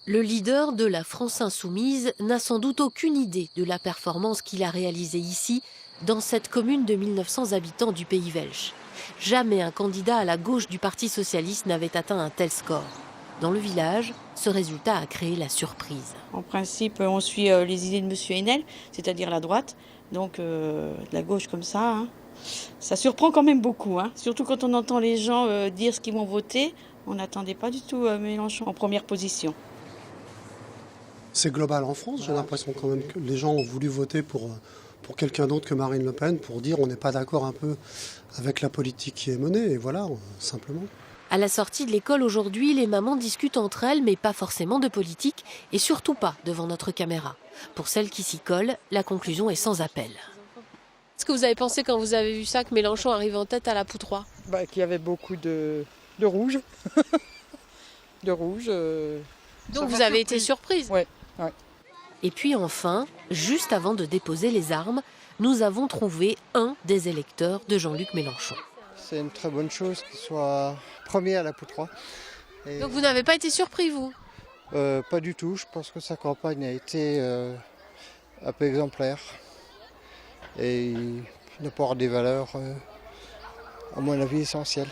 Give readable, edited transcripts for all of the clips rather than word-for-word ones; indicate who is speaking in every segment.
Speaker 1: Le leader de la France Insoumise n'a sans doute aucune idée de la performance qu'il a réalisée ici, dans cette commune de 1900 habitants du Pays Welsh. Jamais un candidat à la gauche du Parti socialiste n'avait atteint un tel score. Dans le village, ce résultat a créé la surprise.
Speaker 2: En principe, on suit les idées de M. Haenel, c'est-à-dire la droite, donc de la gauche comme ça. Ça surprend quand même beaucoup, surtout quand on entend les gens dire ce qu'ils vont voter. On n'attendait pas du tout Mélenchon en première position.
Speaker 3: C'est global en France, j'ai l'impression quand même que les gens ont voulu voter pour quelqu'un d'autre que Marine Le Pen, pour dire on n'est pas d'accord un peu avec la politique qui est menée, et voilà, simplement.
Speaker 1: À la sortie de l'école aujourd'hui, les mamans discutent entre elles, mais pas forcément de politique, et surtout pas devant notre caméra. Pour celles qui s'y collent, la conclusion est sans appel. Qu'est-ce que vous avez pensé quand vous avez vu ça, que Mélenchon arrive en tête à la Poutroie ?
Speaker 4: Qu'il y avait beaucoup de rouge. de rouge.
Speaker 1: Donc vous avez été surprise ?
Speaker 4: Ouais.
Speaker 1: Et puis enfin, juste avant de déposer les armes, nous avons trouvé un des électeurs de Jean-Luc Mélenchon.
Speaker 5: C'est une très bonne chose qu'il soit premier à la Poutroie.
Speaker 1: Donc vous n'avez pas été surpris, vous ?
Speaker 5: Pas du tout, je pense que sa campagne a été un peu exemplaire. Et il apporte des valeurs, à mon avis, essentielles.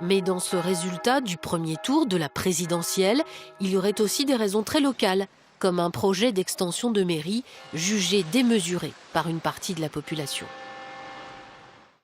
Speaker 1: Mais dans ce résultat du premier tour de la présidentielle, il y aurait aussi des raisons très locales, comme un projet d'extension de mairie jugé démesuré par une partie de la population.